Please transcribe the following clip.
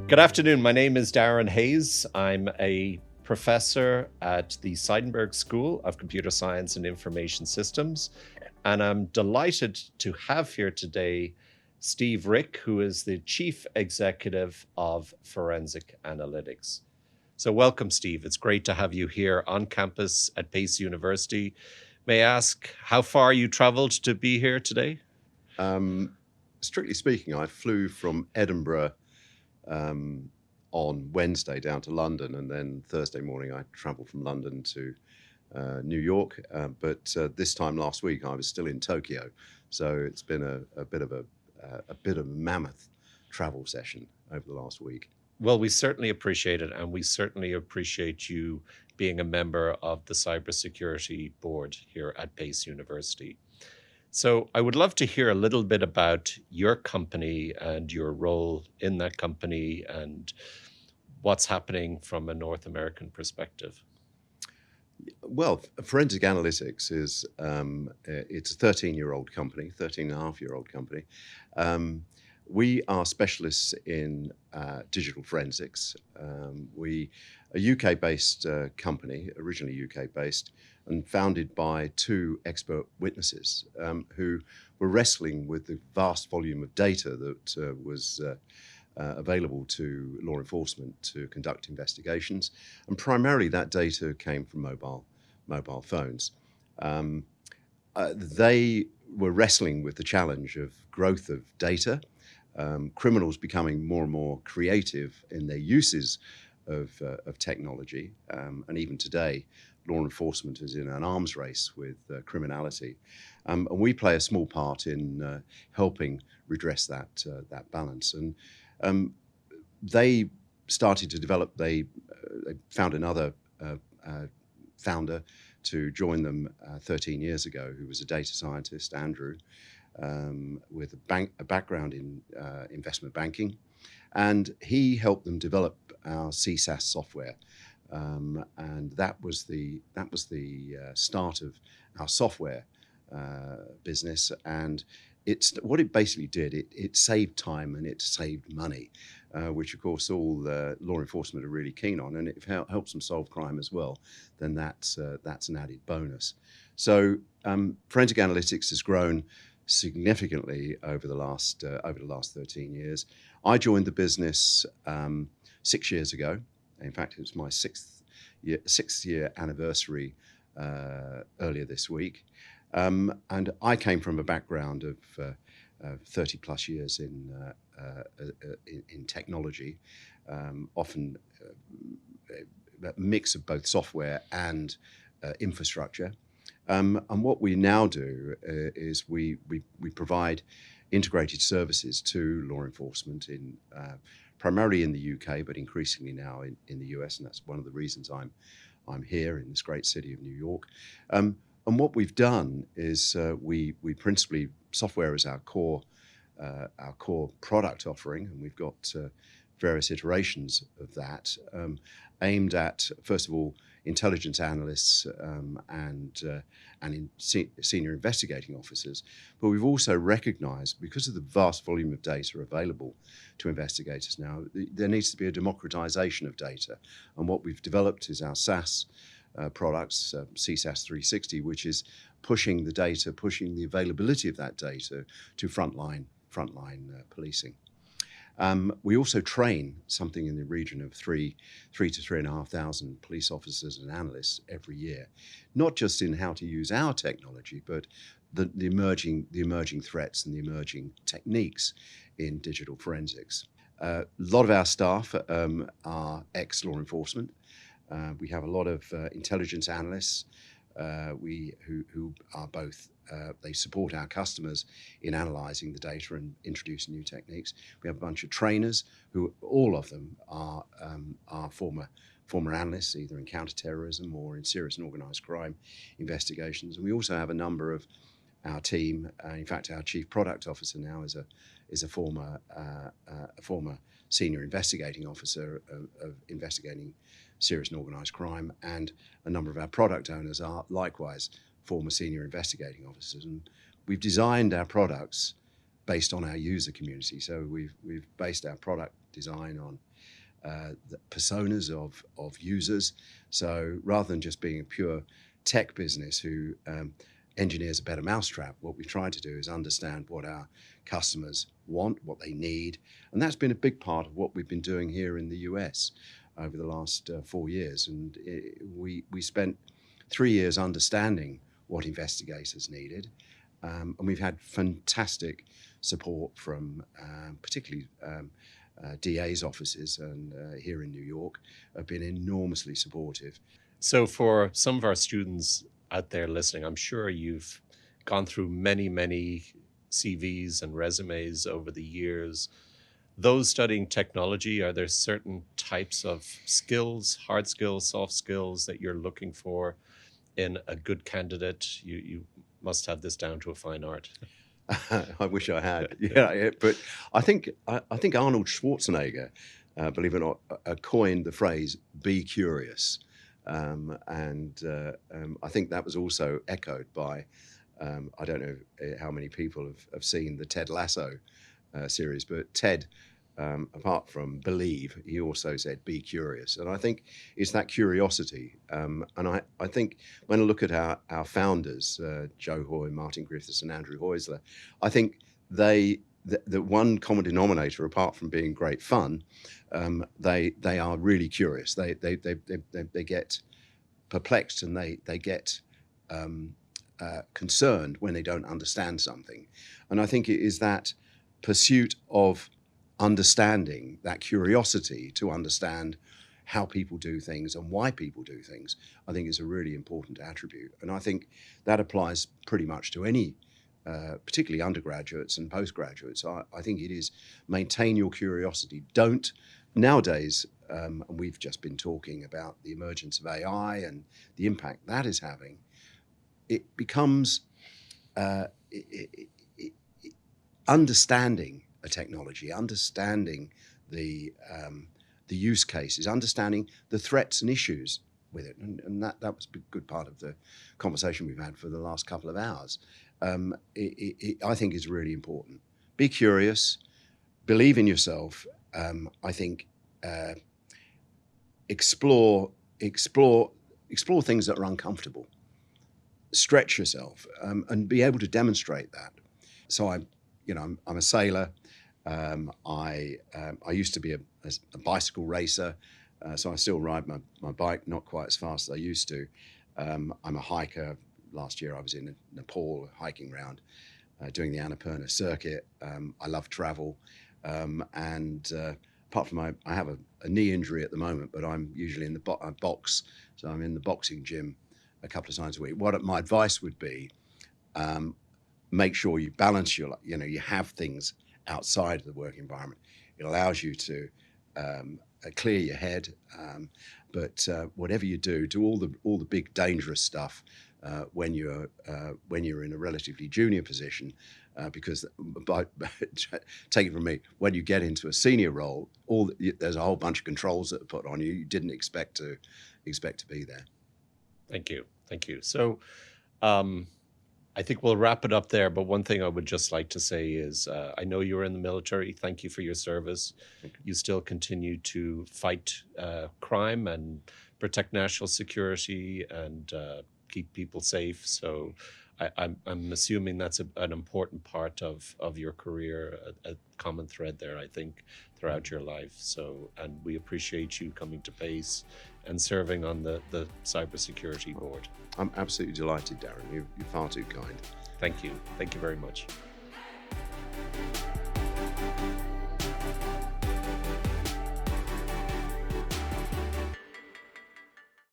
Good afternoon. My name is Darren Hayes. I'm a professor at the Seidenberg School of Computer Science and Information Systems, and I'm delighted to have here today Steve Rick, who is the Chief Executive of Forensic Analytics. So welcome, Steve. It's great to have you here on campus at Pace University. May I ask how far you traveled to be here today? Strictly speaking, I flew from Edinburgh on Wednesday down to London, and then Thursday morning I travelled from London to New York. But this time last week I was still in Tokyo, so it's been a bit of a mammoth travel session over the last week. Well, we certainly appreciate it, and we certainly appreciate you being a member of the Cybersecurity Board here at Pace University. So I would love to hear a little bit about your company and your role in that company and what's happening from a North American perspective. Well, Forensic Analytics is it's a 13-year-old company, 13-and-a-half-year-old company. We are specialists in digital forensics. We are a UK-based company, originally UK-based, and founded by two expert witnesses who were wrestling with the vast volume of data that was available to law enforcement to conduct investigations, and primarily that data came from mobile phones. They were wrestling with the challenge of growth of data, criminals becoming more and more creative in their uses of technology, and even today, law enforcement is in an arms race with criminality, and we play a small part in helping redress that balance. And they started to develop. They found another founder to join them 13 years ago, who was a data scientist, Andrew, with a background in investment banking, and he helped them develop our CSAS software, and that was the start of our software business. And what it basically did. It saved time and it saved money, which of course all law enforcement are really keen on, and it helps them solve crime as well. Then that's an added bonus. So Forensic Analytics has grown significantly over the last 13 years. I joined the business 6 years ago. In fact, it was my sixth year anniversary earlier this week. And I came from a background of 30 plus years in technology, often a mix of both software and infrastructure. And what we now do is we provide integrated services to law enforcement primarily in the UK, but increasingly now in the US, and that's one of the reasons I'm here in this great city of New York. And what we've done is we principally, software is our core product offering, and we've got various iterations of that aimed at, first of all, intelligence analysts and senior investigating officers. But we've also recognized, because of the vast volume of data available to investigators now, there needs to be a democratization of data. And what we've developed is our SaaS products, CSAS 360, which is pushing the data, pushing the availability of that data to frontline policing. We also train something in the region of 3,000 to 3,500 police officers and analysts every year, not just in how to use our technology, but the emerging threats and the emerging techniques in digital forensics. A lot of our staff are ex-law enforcement. We have a lot of intelligence analysts who are both, they support our customers in analysing the data and introducing new techniques. We have a bunch of trainers who, all of them are former analysts, either in counterterrorism or in serious and organised crime investigations. And we also have a number of our team. In fact, our chief product officer now is a former senior investigating officer of investigating serious and organised crime, and a number of our product owners are likewise former senior investigating officers. And we've designed our products based on our user community. So we've based our product design on the personas of users. So rather than just being a pure tech business who engineers a better mousetrap, what we've tried to do is understand what our customers want, what they need. And that's been a big part of what we've been doing here in the US over the last 4 years. And we spent 3 years understanding what investigators needed. And we've had fantastic support from particularly DA's offices and here in New York have been enormously supportive. So for some of our students out there listening, I'm sure you've gone through many, many CVs and resumes over the years. Those studying technology, are there certain types of skills, hard skills, soft skills that you're looking for in a good candidate? You must have this down to a fine art. I wish I had, yeah. But I think Arnold Schwarzenegger, believe it or not, coined the phrase "be curious," and I think that was also echoed by I don't know how many people have seen the Ted Lasso series, but Ted, apart from believe, he also said be curious. And I think it's that curiosity. And I think when I look at our founders, Joe Hoy, Martin Griffiths and Andrew Heusler, I think the one common denominator, apart from being great fun, they are really curious. They get perplexed and they get concerned when they don't understand something. And I think it is that pursuit of understanding, that curiosity to understand how people do things and why people do things, I think is a really important attribute. And I think that applies pretty much to any, particularly undergraduates and postgraduates. I think it is maintain your curiosity. Don't, nowadays, and we've just been talking about the emergence of AI and the impact that is having, it becomes understanding a technology, understanding the use cases, understanding the threats and issues with it, and that was a good part of the conversation we've had for the last couple of hours. I think is really important. Be curious, believe in yourself. I think explore things that are uncomfortable. Stretch yourself and be able to demonstrate that. So I'm a sailor. I used to be a bicycle racer, so I still ride my bike, not quite as fast as I used to. I'm a hiker. Last year I was in Nepal hiking around, doing the Annapurna circuit. I love travel, and apart from I have a knee injury at the moment, but I'm usually in the box, so I'm in the boxing gym a couple of times a week. What my advice would be, make sure you balance you have things outside of the work environment. It allows you to clear your head, but whatever you do all the big dangerous stuff when you're in a relatively junior position, because take it from me, when you get into a senior role, there's a whole bunch of controls that are put on you. You didn't expect to be there. Thank you. So I think we'll wrap it up there, but one thing I would just like to say is I know you were in the military. Thank you for your service. You still continue to fight crime and protect national security and keep people safe. So I'm assuming that's an important part of your career, a common thread there, I think, throughout your life. So, and we appreciate you coming to PACE and serving on the Cybersecurity board. I'm absolutely delighted, Darren. You're far too kind. Thank you. Thank you very much.